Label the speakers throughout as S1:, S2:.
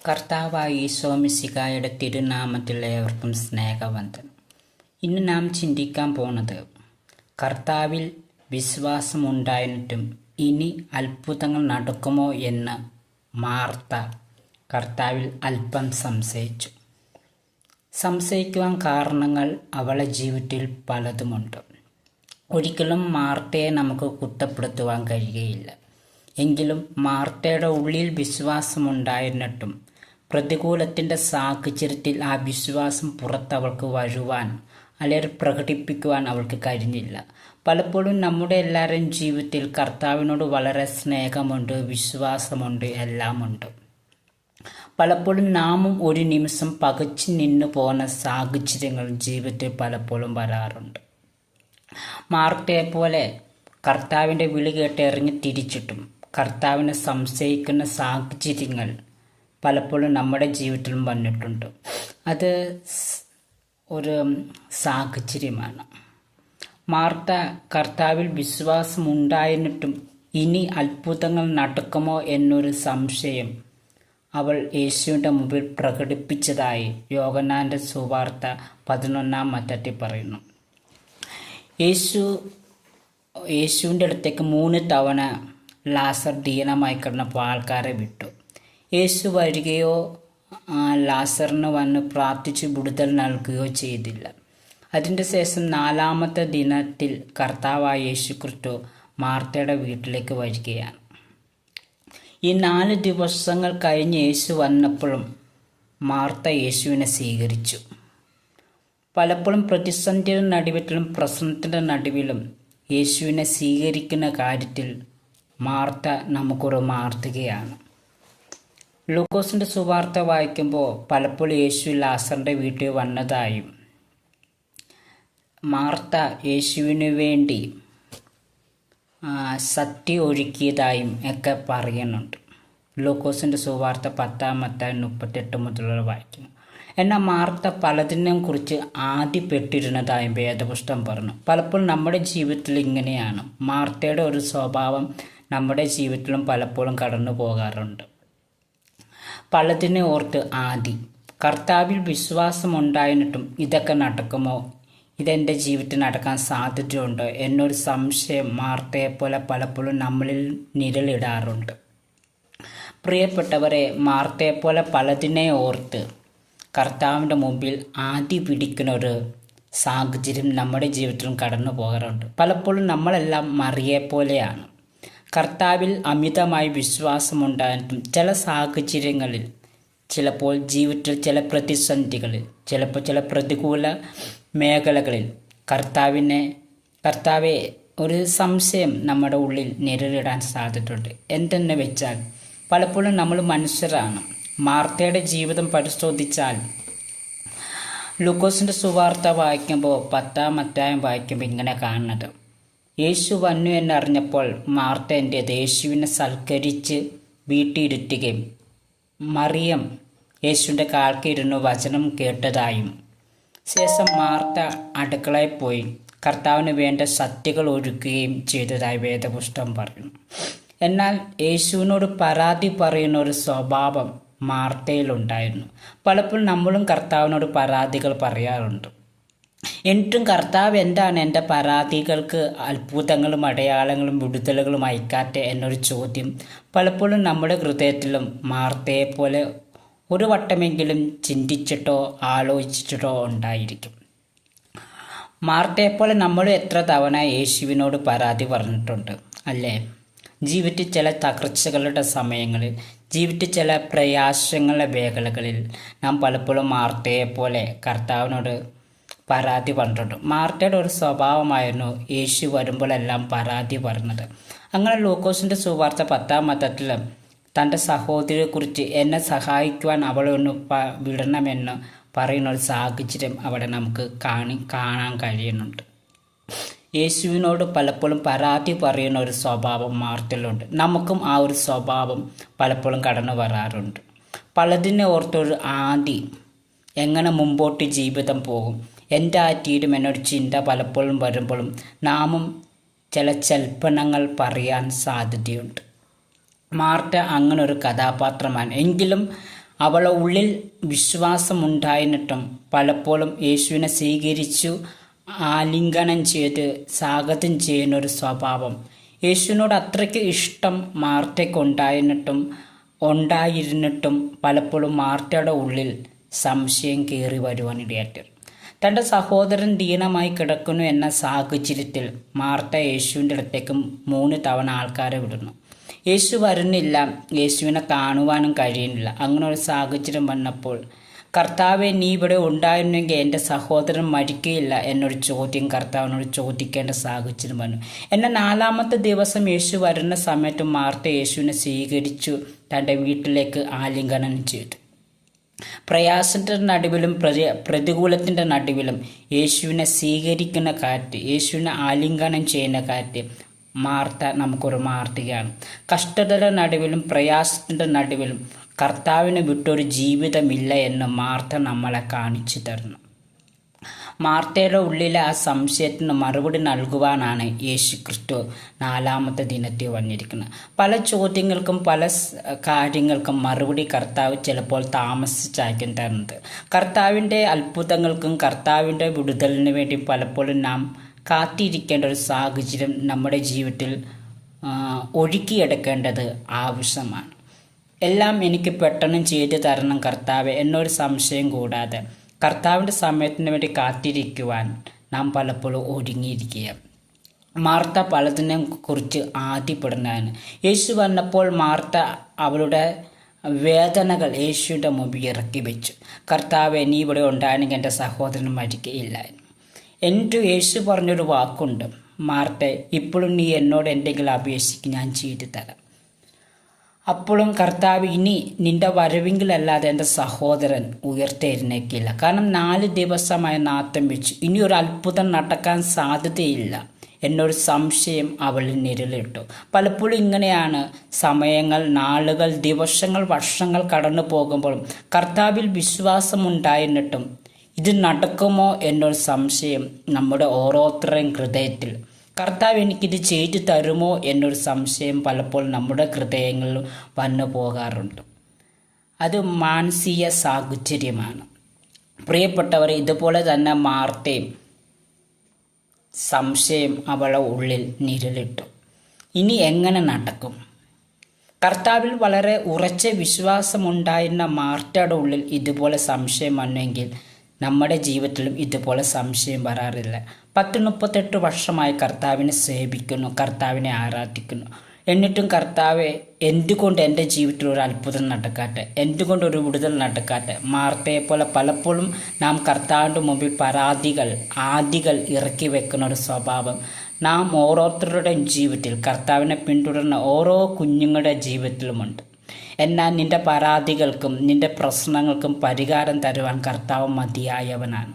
S1: കർത്താവായ ഈശോ മിശിഹായുടെ തിരുനാമത്തിൽ ഏവർക്കും സ്നേഹവന്ദനം. ഇന്ന് നാം ചിന്തിക്കാൻ പോണത് കർത്താവിൽ വിശ്വാസമുണ്ടായിട്ടും ഇനി അത്ഭുതങ്ങൾ നടക്കുമോ എന്ന് മാർത്ത കർത്താവിൽ അല്പം സംശയിച്ചു. സംശയിക്കുവാൻ കാരണങ്ങൾ അവളുടെ ജീവിതത്തിൽ പലതുമുണ്ട്. ഒരിക്കലും മാർത്തയെ നമുക്ക് കുറ്റപ്പെടുത്തുവാൻ കഴിയുകയില്ല. എങ്കിലും മാർത്തയുടെ ഉള്ളിൽ വിശ്വാസമുണ്ടായിരുന്നിട്ടും പ്രതികൂലത്തിൻ്റെ സാഹചര്യത്തിൽ ആ വിശ്വാസം പുറത്തവൾക്ക് വരുവാൻ അല്ലെങ്കിൽ പ്രകടിപ്പിക്കുവാൻ അവൾക്ക് കഴിഞ്ഞില്ല. പലപ്പോഴും നമ്മുടെ എല്ലാവരുടെയും ജീവിതത്തിൽ കർത്താവിനോട് വളരെ സ്നേഹമുണ്ട്, വിശ്വാസമുണ്ട്, എല്ലാമുണ്ട്. പലപ്പോഴും നാമും ഒരു നിമിഷം പകച്ചു നിന്നു പോകുന്ന സാഹചര്യങ്ങൾ ജീവിതത്തിൽ പലപ്പോഴും വരാറുണ്ട്. മാർത്തയെ പോലെ കർത്താവിൻ്റെ വിളി കേട്ട് ഇറങ്ങി തിരിച്ചിട്ടും കർത്താവിനെ സംശയിക്കുന്ന സാഹചര്യങ്ങൾ പലപ്പോഴും നമ്മുടെ ജീവിതത്തിലും വന്നിട്ടുണ്ട്. അത് ഒരു സാഹചര്യമാണ്. മാർത്ത കർത്താവിൽ വിശ്വാസമുണ്ടായിരുന്നിട്ടും ഇനി അത്ഭുതങ്ങൾ നടക്കുമോ എന്നൊരു സംശയം അവൾ യേശുവിൻ്റെ മുമ്പിൽ പ്രകടിപ്പിച്ചതായി യോഹന്നാൻ്റെ സുവാർത്ത 11-ാം അധ്യായത്തിൽ പറയുന്നു. യേശുവിൻ്റെ അടുത്തേക്ക് 3 തവണ ലാസർ ദീനമായി കിടന്നപ്പോൾ ആൾക്കാരെ വിട്ടു. യേശു വരികയോ ലാസറിന് വന്ന് പ്രാർത്ഥിച്ച് വിടുതൽ നൽകുകയോ ചെയ്തില്ല. അതിൻ്റെ ശേഷം 4-ാമത്തെ ദിനത്തിൽ കർത്താവായ യേശു ക്രിസ്തു മാർത്തയുടെ വീട്ടിലേക്ക് വരികയാണ്. ഈ 4 ദിവസങ്ങൾ കഴിഞ്ഞ് യേശു വന്നപ്പോഴും മാർത്ത യേശുവിനെ സ്വീകരിച്ചു. പലപ്പോഴും പ്രതിസന്ധിയുടെ നടുവിലും പ്രശ്നത്തിൻ്റെ നടുവിലും യേശുവിനെ സ്വീകരിക്കുന്ന കാര്യത്തിൽ മാർത്ത നമുക്കൊരു മാതൃകയാണ്. ലൂക്കോസിൻ്റെ സുവാർത്ത വായിക്കുമ്പോൾ പലപ്പോഴും യേശു ലാസറിൻ്റെ വീട്ടിൽ വന്നതായും മാർത്ത യേശുവിന് വേണ്ടി സത്യ ഒരുക്കിയതായും ഒക്കെ പറയുന്നുണ്ട്. ലൂക്കോസിൻ്റെ സുവാർത്ത 10-ാം അധ്യായം 38 മുതലുള്ള വായിക്കുന്നു. എന്നാൽ മാർത്ത പലതിനെയും കുറിച്ച് ആദ്യപ്പെട്ടിരുന്നതായും വേദപുസ്തകം പറഞ്ഞു. പലപ്പോഴും നമ്മുടെ ജീവിതത്തിൽ ഇങ്ങനെയാണ്. മാർത്തയുടെ ഒരു സ്വഭാവം നമ്മുടെ ജീവിതത്തിലും പലപ്പോഴും കടന്നു പോകാറുണ്ട്. പലതിനെ ഓർത്ത് കർത്താവിൽ വിശ്വാസമുണ്ടായിട്ടും ഇതൊക്കെ നടക്കുമോ, ഇതെൻ്റെ ജീവിതത്തിൽ നടക്കാൻ സാധ്യതയുണ്ടോ എന്നൊരു സംശയം മാർത്തയെപ്പോലെ പലപ്പോഴും നമ്മളിൽ നിഴലിടാറുണ്ട്. പ്രിയപ്പെട്ടവരെ, മാർത്തയെപ്പോലെ പലതിനെ ഓർത്ത് കർത്താവിൻ്റെ മുമ്പിൽ പിടിക്കുന്ന ഒരു സാഹചര്യം നമ്മുടെ ജീവിതത്തിലും കടന്നു പോകാറുണ്ട്. പലപ്പോഴും നമ്മളെല്ലാം മറിയെപ്പോലെയാണ്. കർത്താവിൽ അമിതമായി വിശ്വാസമുണ്ടായിട്ടും ചില സാഹചര്യങ്ങളിൽ, ചിലപ്പോൾ ജീവിതത്തിൽ ചില പ്രതിസന്ധികളിൽ, ചിലപ്പോൾ ചില പ്രതികൂല മേഖലകളിൽ കർത്താവെ ഒരു സംശയം നമ്മുടെ ഉള്ളിൽ നിഴലിടാൻ സാധ്യതയുണ്ട്. എന്തെന്ന് വെച്ചാൽ പലപ്പോഴും നമ്മൾ മനുഷ്യരാണ്. മാർത്തയുടെ ജീവിതം പരിശോധിച്ചാൽ ലൂക്കോസിൻ്റെ സുവാർത്ത വായിക്കുമ്പോൾ 10-ാം അധ്യായം വായിക്കുമ്പോൾ ഇങ്ങനെ കാണുന്നത്: യേശു വന്നു എന്നറിഞ്ഞപ്പോൾ മാർത്ത യേശുവിനെ സൽക്കരിച്ച് വീട്ടിയിരുത്തുകയും മറിയം യേശുവിൻ്റെ കാൽക്കിരുന്ന് വചനം കേട്ടതായും ശേഷം മാർത്ത അടുക്കളയിൽ പോയി കർത്താവിന് വേണ്ട സദ്യകൾ ഒരുക്കുകയും ചെയ്തതായി വേദപുസ്തകം പറയുന്നു. എന്നാൽ യേശുവിനോട് പരാതി പറയുന്ന ഒരു സ്വഭാവം മാർത്തയിലുണ്ടായിരുന്നു. പലപ്പോഴും നമ്മളും കർത്താവിനോട് പരാതികൾ പറയാറുണ്ട്. എന്നിട്ടും കർത്താവ് എന്താണ് എൻ്റെ പരാതികൾക്ക് അത്ഭുതങ്ങളും അടയാളങ്ങളും വിടുതലുകളും അയക്കാറ്റെ എന്നൊരു ചോദ്യം പലപ്പോഴും നമ്മുടെ ഹൃദയത്തിലും മാർത്തയെപ്പോലെ ഒരു വട്ടമെങ്കിലും ചിന്തിച്ചിട്ടോ ആലോചിച്ചിട്ടോ ഉണ്ടായിരിക്കും. മാർത്തയെപ്പോലെ നമ്മൾ എത്ര തവണ യേശുവിനോട് പരാതി പറഞ്ഞിട്ടുണ്ട് അല്ലേ? ജീവിതത്തിൽ ചില തകർച്ചകളുടെ സമയങ്ങളിൽ, ജീവിതത്തിൽ ചില പ്രയാസങ്ങളുടെ മേഖലകളിൽ നാം പലപ്പോഴും മാർത്തയെപ്പോലെ കർത്താവിനോട് പരാതി പറഞ്ഞിട്ടുണ്ട്. മാർത്തയുടെ ഒരു സ്വഭാവമായിരുന്നു യേശു വരുമ്പോഴെല്ലാം പരാതി പറഞ്ഞത്. അങ്ങനെ ലൂക്കോസിൻ്റെ സുവാർത്ത 10-ാം അധ്യായത്തിൽ തൻ്റെ സഹോദരിയെക്കുറിച്ച് എന്നെ സഹായിക്കുവാൻ അവളെ ഒന്ന് വിടണമെന്ന് പറയുന്ന ഒരു സാഹചര്യം അവിടെ നമുക്ക് കാണാൻ കഴിയുന്നുണ്ട്. യേശുവിനോട് പലപ്പോഴും പരാതി പറയുന്ന ഒരു സ്വഭാവം മാർത്തയിലുണ്ട്. നമുക്കും ആ ഒരു സ്വഭാവം പലപ്പോഴും കടന്നു വരാറുണ്ട്. പലതിനെ ഓർത്തൊരു എങ്ങനെ മുമ്പോട്ട് ജീവിതം പോകും, എൻ്റെ തീരും എന്നൊരു ചിന്ത പലപ്പോഴും വരുമ്പോഴും നാമും ചില ചൽപ്പനങ്ങൾ പറയാൻ സാധ്യതയുണ്ട്. മാർത്ത അങ്ങനൊരു കഥാപാത്രമാണ്. എങ്കിലും അവളുടെ ഉള്ളിൽ വിശ്വാസമുണ്ടായിരുന്നിട്ടും പലപ്പോഴും യേശുവിനെ സ്വീകരിച്ചു ആലിംഗനം ചെയ്ത് സ്വാഗതം ചെയ്യുന്ന ഒരു സ്വഭാവം, യേശുവിനോട് അത്രയ്ക്ക് ഇഷ്ടം ഉണ്ടായിരുന്നിട്ടും പലപ്പോഴും മാർത്തയുടെ ഉള്ളിൽ സംശയം കയറി വരുവാനിടയായിട്ട്. തൻ്റെ സഹോദരൻ ദീനമായി കിടക്കുന്നു എന്ന സാഹചര്യത്തിൽ മാർത്ത യേശുവിൻ്റെ അടുത്തേക്ക് 3 തവണ ആൾക്കാരെ വിടുന്നു. യേശു വരുന്നില്ല, യേശുവിനെ കാണുവാനും കഴിയുന്നില്ല. അങ്ങനെ ഒരു സാഹചര്യം വന്നപ്പോൾ, കർത്താവെ, നീ ഇവിടെ ഉണ്ടായിരുന്നെങ്കിൽ എൻ്റെ സഹോദരൻ മരിക്കുകയില്ല എന്നൊരു ചോദ്യം കർത്താവിനോട് ചോദിക്കേണ്ട സാഹചര്യം വന്നു. എന്നാൽ 4ാമത്തെ ദിവസം യേശു വരുന്ന സമയത്ത് മാർത്ത യേശുവിനെ സ്വീകരിച്ചു തൻ്റെ വീട്ടിലേക്ക് ആലിംഗനം ചെയ്തു. പ്രയാസത്തിൻ്റെ നടുവിലും പ്രതികൂലത്തിൻ്റെ നടുവിലും യേശുവിനെ സ്വീകരിക്കുന്ന കാറ്റ്, യേശുവിനെ ആലിംഗനം ചെയ്യുന്ന കാറ്റ് മാർത്ത നമുക്കൊരു മാർത്തയാണ്. കഷ്ടതയുടെ നടുവിലും പ്രയാസത്തിൻ്റെ നടുവിലും കർത്താവിനെ വിട്ടൊരു ജീവിതമില്ല എന്ന് മാർത്ത നമ്മളെ കാണിച്ചു തരുന്നു. മാർത്തയുടെ ഉള്ളിലെ ആ സംശയത്തിന് മറുപടി നൽകുവാനാണ് യേശു ക്രിസ്തു 4ാമത്തെ ദിനത്തിൽ വന്നിരിക്കുന്നത്. പല ചോദ്യങ്ങൾക്കും പല കാര്യങ്ങൾക്കും മറുപടി കർത്താവ് ചിലപ്പോൾ താമസിച്ചായിരിക്കും തരുന്നത്. കർത്താവിൻ്റെ അത്ഭുതങ്ങൾക്കും കർത്താവിൻ്റെ വിടുതലിന് വേണ്ടി പലപ്പോഴും നാം കാത്തിരിക്കേണ്ട ഒരു സാഹചര്യം നമ്മുടെ ജീവിതത്തിൽ ഒഴുക്കിയെടുക്കേണ്ടത് ആവശ്യമാണ്. എല്ലാം എനിക്ക് പെട്ടെന്ന് ചെയ്തു തരണം കർത്താവെ എന്നൊരു സംശയം കൂടാതെ കർത്താവിൻ്റെ സമയത്തിന് വേണ്ടി കാത്തിരിക്കുവാൻ നാം പലപ്പോഴും ഒരുങ്ങിയിരിക്കുക. മാർത്ത പലതിനെ കുറിച്ച് ആദ്യപ്പെടുന്നതാണ്. യേശു വന്നപ്പോൾ മാർത്ത അവളുടെ വേദനകൾ യേശുവിൻ്റെ മുമ്പിൽ ഇറക്കി വെച്ചു. കർത്താവെ, നീ ഇവിടെ ഉണ്ടായിരുന്നെങ്കിൽ എൻ്റെ സഹോദരൻ മരിക്കുകയില്ലായിരുന്നു. എന്നിട്ട് യേശു പറഞ്ഞൊരു വാക്കുണ്ട്, മാർത്തെ, ഇപ്പോഴും നീ എന്നോട് എന്തെങ്കിലും അപേക്ഷിക്ക്, ഞാൻ ചെയ്തു തരാം. അപ്പോഴും കർത്താവ്, ഇനി നിന്റെ വരവെങ്കിലല്ലാതെ എൻ്റെ സഹോദരൻ ഉയർത്തെഴുന്നേക്കില്ല. കാരണം 4 ദിവസമായി നാത്തം വെച്ചു, ഇനി ഒരു അത്ഭുതം നടക്കാൻ സാധ്യതയില്ല എന്നൊരു സംശയം അവളിൽ നിഴലിട്ടു. പലപ്പോഴും ഇങ്ങനെയാണ് സമയങ്ങൾ, നാളുകൾ, ദിവസങ്ങൾ, വർഷങ്ങൾ കടന്നു പോകുമ്പോഴും കർത്താവിൽ വിശ്വാസമുണ്ടായിരുന്നിട്ടും ഇത് നടക്കുമോ എന്നൊരു സംശയം നമ്മുടെ ഓരോരുത്തരുടെയും ഹൃദയത്തിൽ, കർത്താവ് എനിക്കിത് ചെയ്തു തരുമോ എന്നൊരു സംശയം പലപ്പോഴും നമ്മുടെ ഹൃദയങ്ങളിൽ വന്നു പോകാറുണ്ട്. അത് മാനസിക സാഹചര്യമാണ്. പ്രിയപ്പെട്ടവരെ, ഇതുപോലെ തന്നെ മാർത്തയും സംശയം അവളുടെ ഉള്ളിൽ നിഴലിട്ടു. ഇനി എങ്ങനെ നടക്കും? കർത്താവിൽ വളരെ ഉറച്ച വിശ്വാസമുണ്ടായിരുന്ന മാർത്തയുടെ ഉള്ളിൽ ഇതുപോലെ സംശയം വന്നെങ്കിൽ നമ്മുടെ ജീവിതത്തിലും ഇതുപോലെ സംശയം വരാറില്ല. 38 വർഷമായി കർത്താവിനെ സേവിക്കുന്നു, കർത്താവിനെ ആരാധിക്കുന്നു. എന്നിട്ടും കർത്താവെ, എന്തുകൊണ്ട് എൻ്റെ ജീവിതത്തിൽ ഒരു അത്ഭുതം നടക്കാട്ടെ, എന്തുകൊണ്ട് ഒരു വിടുതൽ നടക്കാട്ടെ? മാർത്തയെപ്പോലെ പലപ്പോഴും നാം കർത്താവിൻ്റെ മുമ്പിൽ ആദികൾ ഇറക്കി വെക്കുന്ന ഒരു സ്വഭാവം നാം ഓരോരുത്തരുടെയും ജീവിതത്തിൽ, കർത്താവിനെ പിന്തുടരുന്ന ഓരോ കുഞ്ഞുങ്ങളുടെ ജീവിതത്തിലുമുണ്ട്. എന്നാൽ നിന്റെ പരാതികൾക്കും നിന്റെ പ്രശ്നങ്ങൾക്കും പരിഹാരം തരുവാൻ കർത്താവ് മതിയായവനാണ്.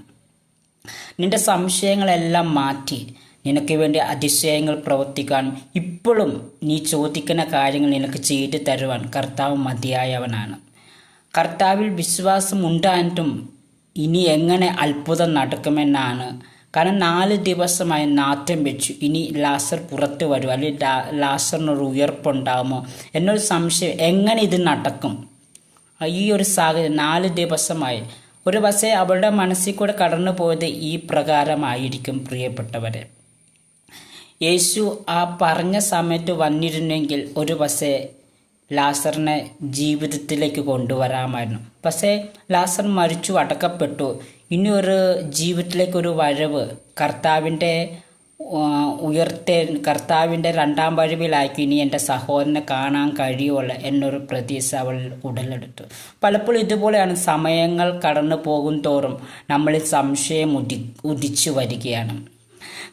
S1: നിന്റെ സംശയങ്ങളെല്ലാം മാറ്റി നിനക്ക് വേണ്ടി അതിശയങ്ങൾ പ്രവർത്തിക്കാൻ, ഇപ്പോഴും നീ ചോദിക്കുന്ന കാര്യങ്ങൾ നിനക്ക് ചെയ്തു തരുവാൻ കർത്താവ് മതിയായവനാണ്. കർത്താവിൽ വിശ്വാസം ഉണ്ടായിട്ടും ഇനി എങ്ങനെ അത്ഭുതം നടക്കുമെന്നാണ്. കാരണം 4 ദിവസമായി നാറ്റം വെച്ചു, ഇനി ലാസർ പുറത്ത് വരും, അല്ലെങ്കിൽ ലാസറിനൊരു ഉയർപ്പുണ്ടാകുമോ എന്നൊരു സംശയം. എങ്ങനെ ഇത് നടക്കും? ഈ ഒരു സാഹചര്യം 4 ദിവസമായി. ഒരു പക്ഷേ അവളുടെ മനസ്സിൽ കൂടെ കടന്നു പോയത് ഈ പ്രകാരമായിരിക്കും. പ്രിയപ്പെട്ടവരെ, യേശു ആ പറഞ്ഞ സമയത്ത് വന്നിരുന്നെങ്കിൽ ഒരു പക്ഷേ ലാസറിനെ ജീവിതത്തിലേക്ക് കൊണ്ടുവരാമായിരുന്നു. പക്ഷേ ലാസർ മരിച്ചു, അടക്കപ്പെട്ടു. ഇനി ഒരു ജീവിതത്തിലേക്കൊരു വരവ്, കർത്താവിൻ്റെ കർത്താവിൻ്റെ 2ാം വരവിലായിരിക്കും ഇനി എൻ്റെ സഹോദരനെ കാണാൻ കഴിയുള്ളൂ എന്നൊരു പ്രതീക്ഷ അവൾ ഉടലെടുത്തു. പലപ്പോഴും ഇതുപോലെയാണ്. സമയങ്ങൾ കടന്നു പോകും തോറും നമ്മളിൽ സംശയം ഉദിച്ചു വരികയാണ്.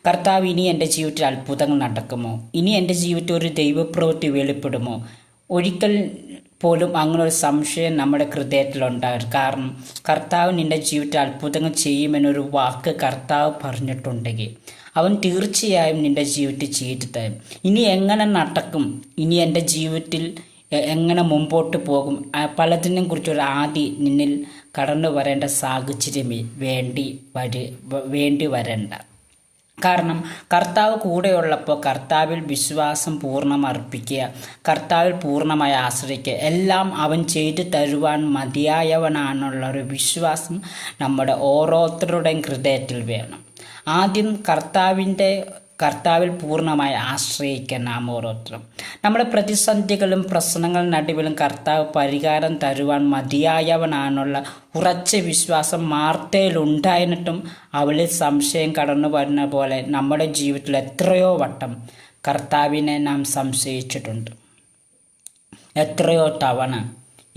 S1: കർത്താവ്, ഇനി എൻ്റെ ജീവിതത്തിൽ അത്ഭുതങ്ങൾ നടക്കുമോ? ഇനി എൻ്റെ ജീവിതത്തിൽ ഒരു ദൈവപ്രവൃത്തി വെളിപ്പെടുമോ? ഒരിക്കൽ പോലും അങ്ങനെ ഒരു സംശയം നമ്മുടെ ഹൃദയത്തിലുണ്ടാകും. കാരണം കർത്താവ് നിൻ്റെ ജീവിതത്തിൽ അത്ഭുതങ്ങൾ ചെയ്യുമെന്നൊരു വാക്ക് കർത്താവ് പറഞ്ഞിട്ടുണ്ടെങ്കിൽ അവൻ തീർച്ചയായും നിൻ്റെ ജീവിതത്തിൽ ചെയ്തു തരും. ഇനി എങ്ങനെ നടക്കും? ഇനി എൻ്റെ ജീവിതത്തിൽ എങ്ങനെ മുമ്പോട്ട് പോകും? പലതിനെ കുറിച്ചൊരു നിന്നിൽ കടന്നു വരേണ്ട സാഹചര്യമേ വേണ്ടി വരണ്ട. കാരണം കർത്താവ് കൂടെയുള്ളപ്പോൾ കർത്താവിൽ വിശ്വാസം പൂർണ്ണം അർപ്പിക്കുക, കർത്താവിൽ പൂർണ്ണമായി ആശ്രയിക്കുക, എല്ലാം അവൻ ചെയ്തു തരുവാൻ മതിയായവനാണെന്നുള്ള ഒരു വിശ്വാസം നമ്മുടെ ഓരോരുത്തരുടെയും ഹൃദയത്തിൽ വേണം. ആദ്യം കർത്താവിൽ പൂർണ്ണമായി ആശ്രയിക്കാൻ നാം ഓരോരുത്തരും. നമ്മുടെ പ്രതിസന്ധികളും പ്രശ്നങ്ങളും നടുവിലും കർത്താവ് പരിഹാരം തരുവാൻ മതിയായവനാണെന്നുള്ള ഉറച്ച വിശ്വാസം മാർത്തയിലുണ്ടായിട്ടും അവളിൽ സംശയം കടന്നു വരുന്ന പോലെ നമ്മുടെ ജീവിതത്തിൽ എത്രയോ വട്ടം കർത്താവിനെ നാം സംശയിച്ചിട്ടുണ്ട്. എത്രയോ തവണ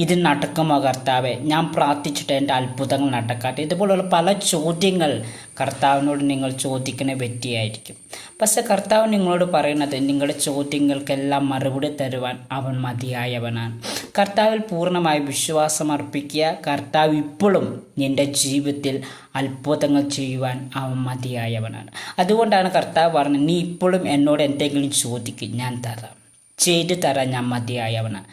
S1: ഇത് നടക്കുമോ കർത്താവെ, ഞാൻ പ്രാർത്ഥിച്ചിട്ട് എൻ്റെ അത്ഭുതങ്ങൾ നടക്കാതെ, ഇതുപോലുള്ള പല ചോദ്യങ്ങൾ കർത്താവിനോട് നിങ്ങൾ ചോദിക്കുന്ന വ്യക്തിയായിരിക്കും. പക്ഷെ കർത്താവ് നിങ്ങളോട് പറയുന്നത് നിങ്ങളുടെ ചോദ്യങ്ങൾക്കെല്ലാം മറുപടി തരുവാൻ അവൻ മതിയായവനാണ്. കർത്താവിൽ പൂർണ്ണമായി വിശ്വാസം അർപ്പിക്കുക. കർത്താവ് ഇപ്പോഴും നിൻ്റെ ജീവിതത്തിൽ അത്ഭുതങ്ങൾ ചെയ്യുവാൻ അവൻ മതിയായവനാണ്. അതുകൊണ്ടാണ് കർത്താവ് പറഞ്ഞത്, നീ ഇപ്പോഴും എന്നോട് എന്തെങ്കിലും ചോദിക്കും, ഞാൻ തരാം, ചെയ്തു തരാൻ ഞാൻ മതിയായവനാണ്.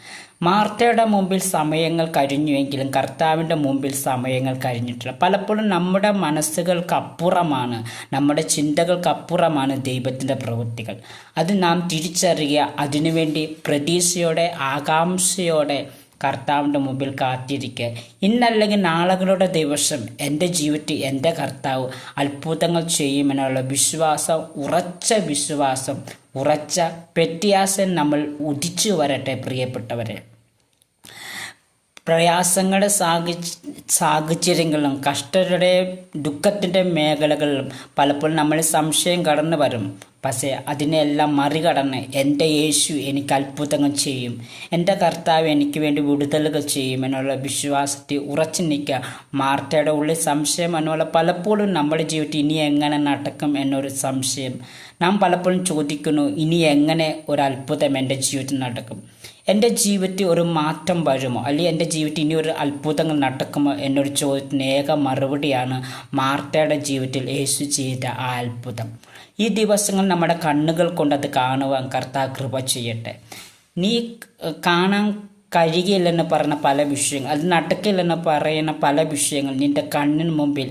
S1: മാർത്തയുടെ മുമ്പിൽ സമയങ്ങൾ കഴിഞ്ഞുവെങ്കിലും കർത്താവിൻ്റെ മുമ്പിൽ സമയങ്ങൾ കഴിഞ്ഞിട്ടില്ല. പലപ്പോഴും നമ്മുടെ മനസ്സുകൾക്കപ്പുറമാണ്, നമ്മുടെ ചിന്തകൾക്കപ്പുറമാണ് ദൈവത്തിൻ്റെ പ്രവൃത്തികൾ. അത് നാം തിരിച്ചറിയുക, അതിനുവേണ്ടി പ്രതീക്ഷയോടെ ആകാംക്ഷയോടെ കർത്താവിൻ്റെ മുമ്പിൽ കാത്തിരിക്കുക. ഇന്നല്ലെങ്കിൽ നാളുകളുടെ ദിവസം എൻ്റെ ജീവിതത്തിൽ എൻ്റെ കർത്താവ് അത്ഭുതങ്ങൾ ചെയ്യുമെന്നുള്ള വിശ്വാസം, ഉറച്ച പ്രത്യാശ നമ്മൾ ഉദിച്ചു വരട്ടെ. പ്രിയപ്പെട്ടവരെ, പ്രയാസങ്ങളുടെ സാഹചര്യങ്ങളിലും കഷ്ടരുടെ ദുഃഖത്തിൻ്റെ മേഖലകളിലും പലപ്പോഴും നമ്മൾ സംശയം കടന്നു വരും. പക്ഷേ അതിനെല്ലാം മറികടന്ന് എൻ്റെ യേശു എനിക്ക് അത്ഭുതങ്ങൾ ചെയ്യും, എൻ്റെ കർത്താവ് എനിക്ക് വേണ്ടി വിടുതലുകൾ ചെയ്യും എന്നുള്ള വിശ്വാസത്തിൽ ഉറച്ചു നിൽക്കുക. മാർത്തയുടെ ഉള്ളിൽ സംശയം എന്നുള്ള പലപ്പോഴും നമ്മുടെ ജീവിതത്തിൽ ഇനി എങ്ങനെ നടക്കും എന്നൊരു സംശയം നാം പലപ്പോഴും ചോദിക്കുന്നു. ഇനി എങ്ങനെ ഒരു അത്ഭുതം എൻ്റെ ജീവിതത്തിൽ നടക്കും, എൻ്റെ ജീവിതത്തിൽ ഒരു മാറ്റം വരുമോ, അല്ലെങ്കിൽ എൻ്റെ ജീവിതത്തിൽ ഇനി ഒരു അത്ഭുതങ്ങൾ നടക്കുമോ എന്നൊരു ചോദ്യത്തിന് ഏക മറുപടിയാണ് മാർത്തയുടെ ജീവിതത്തിൽ യേശു ചെയ്ത ആ അത്ഭുതം. ഈ ദിവസങ്ങൾ നമ്മുടെ കണ്ണുകൾ കൊണ്ടത് കാണുവാൻ കർത്താവ് കൃപ ചെയ്യട്ടെ. നീ കാണാൻ കഴിയില്ലെന്ന് പറയുന്ന പല വിഷയങ്ങൾ, അത് നടക്കില്ലെന്ന് പറയുന്ന പല വിഷയങ്ങൾ നിൻ്റെ കണ്ണിന് മുമ്പിൽ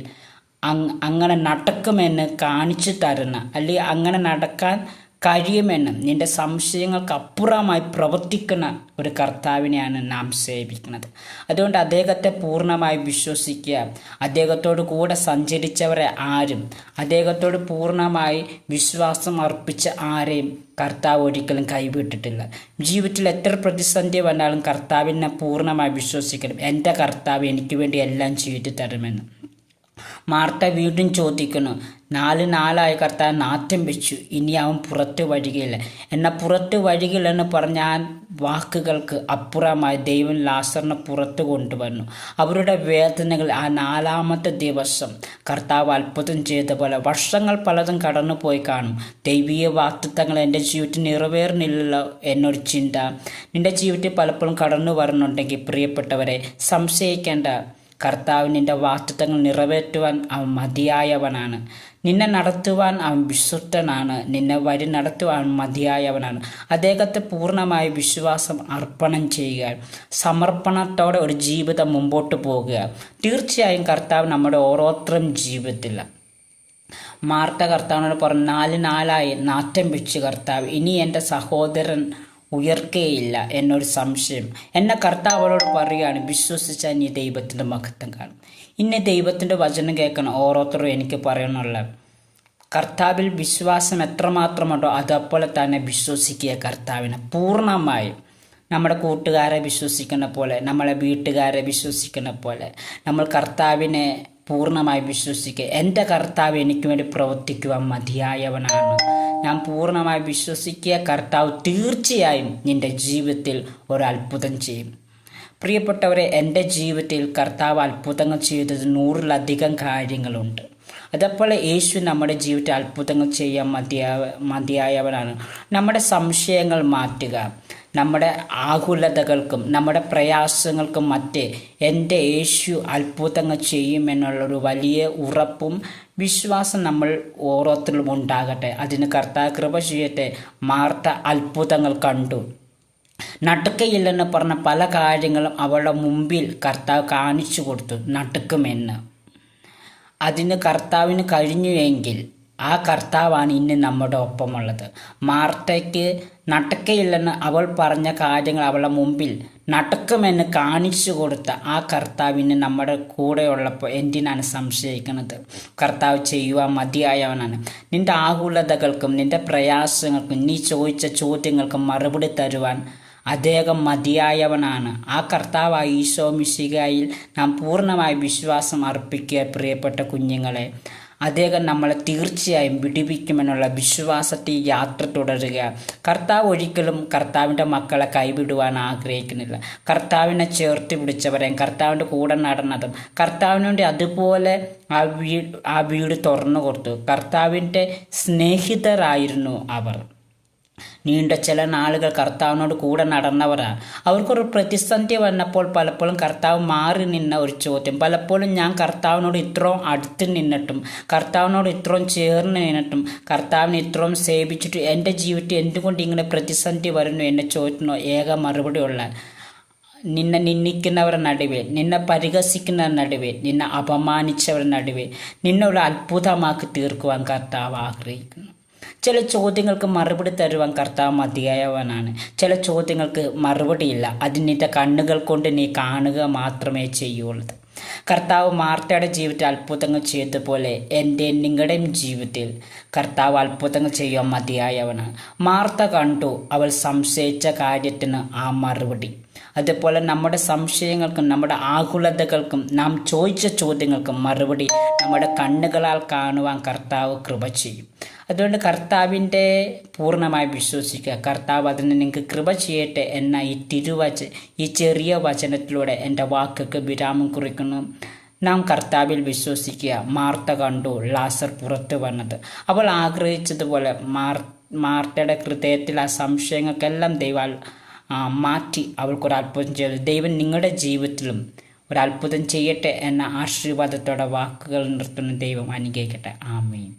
S1: അങ്ങനെ നടക്കുമെന്ന് കാണിച്ചു തരുന്ന, അല്ലെങ്കിൽ അങ്ങനെ നടക്കാൻ കഴിയുമെന്നും നിൻ്റെ സംശയങ്ങൾക്ക് അപ്പുറമായി പ്രവർത്തിക്കുന്ന ഒരു കർത്താവിനെയാണ് നാം സേവിക്കുന്നത്. അതുകൊണ്ട് അദ്ദേഹത്തെ പൂർണ്ണമായി വിശ്വസിക്കുക. അദ്ദേഹത്തോട് കൂടെ സഞ്ചരിച്ചവരെ ആരും, അദ്ദേഹത്തോട് പൂർണ്ണമായി വിശ്വാസം അർപ്പിച്ച ആരെയും കർത്താവ് ഒരിക്കലും കൈവിട്ടിട്ടില്ല. ജീവിതത്തിൽ എത്ര പ്രതിസന്ധി വന്നാലും കർത്താവിനെ പൂർണ്ണമായി വിശ്വസിക്കണം. എൻ്റെ കർത്താവ് എനിക്ക് വേണ്ടി എല്ലാം ചെയ്തു തരുമെന്ന്. മാർത്ത വീണ്ടും ചോദിക്കുന്നു, 4 നാളായി കർത്താവ് നാറ്റം വെച്ചു, ഇനി അവൻ പുറത്തു വരികയില്ല. എന്നാൽ പുറത്തു വരികയില്ലെന്ന് പറഞ്ഞ ആ വാക്കുകൾക്ക് അപ്പുറമായി ദൈവം ലാസറിനെ പുറത്തു കൊണ്ടുവന്നു. അവരുടെ വേദനകൾ ആ 4ാമത്തെ ദിവസം കർത്താവ് അത്ഭുതം ചെയ്ത പോലെ വർഷങ്ങൾ പലതും കടന്നു പോയി കാണും. ദൈവീയ വാഗ്ദത്തങ്ങൾ എൻ്റെ ജീവിതത്തിൽ നിറവേറുന്നില്ലല്ലോ എന്നൊരു ചിന്ത നിൻ്റെ ജീവിതത്തിൽ പലപ്പോഴും കടന്നു വരുന്നുണ്ടെങ്കിൽ പ്രിയപ്പെട്ടവരെ, സംശയിക്കേണ്ട. കർത്താവ് നിൻ്റെ വാഗ്ദത്തങ്ങൾ നിറവേറ്റുവാൻ അവൻ മതിയായവനാണ്. നിന്നെ നടത്തുവാൻ അവൻ വിശുദ്ധനാണ്. നിന്നെ വഴി നടത്തുവാൻ മതിയായവനാണ്. അദ്ദേഹത്തെ പൂർണ്ണമായി വിശ്വാസം അർപ്പണം ചെയ്യുക, സമർപ്പണത്തോടെ ഒരു ജീവിതം മുമ്പോട്ട് പോകുക. തീർച്ചയായും കർത്താവ് നമ്മുടെ ഓരോരുത്തരും ജീവിതത്തിൽ. മാർത്ത കർത്താവിനോട് പറഞ്ഞു, 4 നാളായി നാറ്റം വെച്ച് കർത്താവ്, ഇനി എൻ്റെ സഹോദരൻ ഉയർക്കുകയില്ല എന്നൊരു സംശയം. എന്നെ കർത്താവോട് പറയുകയാണ്, വിശ്വസിച്ചാൽ നീ ദൈവത്തിൻ്റെ മഹത്വം കാണും. ഇന്ന് ദൈവത്തിൻ്റെ വചനം കേൾക്കണം. ഓരോരുത്തരും എനിക്ക് പറയണുള്ള കർത്താവിൽ വിശ്വാസം എത്രമാത്രമുണ്ടോ അതേപോലെ തന്നെ വിശ്വസിക്കുക കർത്താവിനെ പൂർണ്ണമായും. നമ്മുടെ കൂട്ടുകാരെ വിശ്വസിക്കുന്ന പോലെ, നമ്മളെ വീട്ടുകാരെ വിശ്വസിക്കുന്ന പോലെ നമ്മൾ കർത്താവിനെ പൂർണ്ണമായി വിശ്വസിക്കുക. എൻ്റെ കർത്താവ് എനിക്ക് വേണ്ടി പ്രവർത്തിക്കുവാൻ മതിയായവനാണ്. ഞാൻ പൂർണ്ണമായി വിശ്വസിക്കുക. കർത്താവ് തീർച്ചയായും നിൻ്റെ ജീവിതത്തിൽ ഒരു അത്ഭുതം ചെയ്യും. പ്രിയപ്പെട്ടവരെ, എൻ്റെ ജീവിതത്തിൽ കർത്താവ് അത്ഭുതങ്ങൾ ചെയ്തത് 100-ലധികം കാര്യങ്ങളുണ്ട്. അതേപോലെ യേശു നമ്മുടെ ജീവിതത്തിൽ അത്ഭുതങ്ങൾ ചെയ്യാൻ മതിയായവനാണ്. നമ്മുടെ സംശയങ്ങൾ മാറ്റുക, നമ്മുടെ ആകുലതകൾക്കും നമ്മുടെ പ്രയാസങ്ങൾക്കും മറ്റേ എൻ്റെ യേശു അത്ഭുതങ്ങൾ ചെയ്യുമെന്നുള്ളൊരു വലിയ ഉറപ്പും വിശ്വാസം നമ്മൾ ഓരോരുത്തരും ഉണ്ടാകട്ടെ. അതിന് കർത്താവ് കൃപ ചെയ്യട്ടെ. മാർത്ത അത്ഭുതങ്ങൾ കണ്ടു. നടക്കയില്ലെന്ന് പറഞ്ഞ പല കാര്യങ്ങളും അവളുടെ മുമ്പിൽ കർത്താവ് കാണിച്ചു കൊടുത്തു നടക്കുമെന്ന്. അതിന് കർത്താവിന് കഴിഞ്ഞുവെങ്കിൽ ആ കർത്താവാണ് ഇന്ന് നമ്മുടെ ഒപ്പമുള്ളത്. മാർത്തയ്ക്ക് നടക്കയില്ലെന്ന് അവൾ പറഞ്ഞ കാര്യങ്ങൾ അവളുടെ മുമ്പിൽ നടക്കുമെന്ന് കാണിച്ചു കൊടുത്ത ആ കർത്താവിന് നമ്മുടെ കൂടെയുള്ളപ്പോൾ എന്തിനാണ് സംശയിക്കുന്നത്? കർത്താവ് ചെയ്യുവാൻ മതിയായവനാണ്. നിൻ്റെ ആകുലതകൾക്കും നിൻ്റെ പ്രയാസങ്ങൾക്കും നീ ചോദിച്ച ചോദ്യങ്ങൾക്കും മറുപടി തരുവാൻ അദ്ദേഹം മതിയായവനാണ്. ആ കർത്താവായ ഈശോ മിശിഹായിൽ നാം പൂർണ്ണമായി വിശ്വാസം അർപ്പിക്കുക. പ്രിയപ്പെട്ട കുഞ്ഞുങ്ങളെ, അദ്ദേഹം നമ്മളെ തീർച്ചയായും വിടുവിക്കുമെന്നുള്ള വിശ്വാസത്തിൽ യാത്ര തുടരുക. കർത്താവ് ഒരിക്കലും കർത്താവിൻ്റെ മക്കളെ കൈവിടുവാൻ ആഗ്രഹിക്കുന്നില്ല. കർത്താവിനെ ചേർത്ത് പിടിച്ചവരെയും കർത്താവിൻ്റെ കൂടെ നടന്നതും കർത്താവിന് വേണ്ടി അതുപോലെ ആ വീട് തുറന്നു കൊടുത്തു. കർത്താവിൻ്റെ സ്നേഹിതരായിരുന്നു അവർ. നീണ്ട ചില നാളുകൾ കർത്താവിനോട് കൂടെ നടന്നവരാ. അവർക്കൊരു പ്രതിസന്ധി വന്നപ്പോൾ പലപ്പോഴും കർത്താവ് മാറി നിന്ന ഒരു ചോദ്യം, പലപ്പോഴും ഞാൻ കർത്താവിനോട് ഇത്രയും അടുത്ത് നിന്നിട്ടും കർത്താവിനോട് ഇത്രയും ചേർന്ന് നിന്നിട്ടും കർത്താവിനെ ഇത്രയും സേവിച്ചിട്ട് എൻ്റെ ജീവിതത്തിൽ എന്തുകൊണ്ട് ഇങ്ങനെ പ്രതിസന്ധി വരുന്നു എന്ന ചോദ്യത്തിനോ ഏക മറുപടിയുള്ള, നിന്നെ നിന്ദിക്കുന്നവരുടെ നടുവേ, നിന്നെ പരിഹസിക്കുന്നവരുടെ നടുവേ, നിന്നെ അപമാനിച്ചവരുടെ നടുവേ നിന്നെ ഒരു അത്ഭുതമാക്കി തീർക്കുവാൻ കർത്താവ് ആഗ്രഹിക്കുന്നു. ചില ചോദ്യങ്ങൾക്ക് മറുപടി തരുവാൻ കർത്താവ് മതിയായവനാണ്. ചില ചോദ്യങ്ങൾക്ക് മറുപടിയില്ല. അത് നിന്റെ കണ്ണുകൾ കൊണ്ട് നീ കാണുക മാത്രമേ ചെയ്യുള്ളൂ. കർത്താവ് മാർത്തയുടെ ജീവിതത്തിൽ അത്ഭുതങ്ങൾ ചെയ്തതുപോലെ നിങ്ങളുടെയും ജീവിതത്തിൽ കർത്താവ് അത്ഭുതങ്ങൾ ചെയ്യാൻ മതിയായവനാണ്. മാർത്ത കണ്ടു അവൾ സംശയിച്ച കാര്യത്തിന് ആ മറുപടി. അതുപോലെ നമ്മുടെ സംശയങ്ങൾക്കും നമ്മുടെ ആകുലതകൾക്കും നാം ചോദിച്ച ചോദ്യങ്ങൾക്കും മറുപടി നമ്മുടെ കണ്ണുകളാൽ കാണുവാൻ കർത്താവ് കൃപ ചെയ്യും. അതുകൊണ്ട് കർത്താവിൻ്റെ പൂർണ്ണമായി വിശ്വസിക്കുക. കർത്താവ് അതിന് നിങ്ങൾക്ക് കൃപ ചെയ്യട്ടെ എന്ന ഈ ചെറിയ വചനത്തിലൂടെ എൻ്റെ വാക്കുകൾക്ക് വിരാമം കുറിക്കുന്നു. നാം കർത്താവിൽ വിശ്വസിക്കുക. മാർത്ത കണ്ടു ലാസർ പുറത്തു വന്നത്. അവൾ ആഗ്രഹിച്ചതുപോലെ മാർത്തയുടെ ഹൃദയത്തിൽ ആ സംശയങ്ങൾക്കെല്ലാം ദൈവം മാറ്റി അവൾക്കൊരത്ഭുതം ചെയ്തു. ദൈവം നിങ്ങളുടെ ജീവിതത്തിലും ഒരത്ഭുതം ചെയ്യട്ടെ എന്ന ആശീർവാദത്തോടെ വാക്കുകൾ നിർത്തുന്ന ദൈവം അനുഗ്രഹിക്കട്ടെ. ആമേൻ.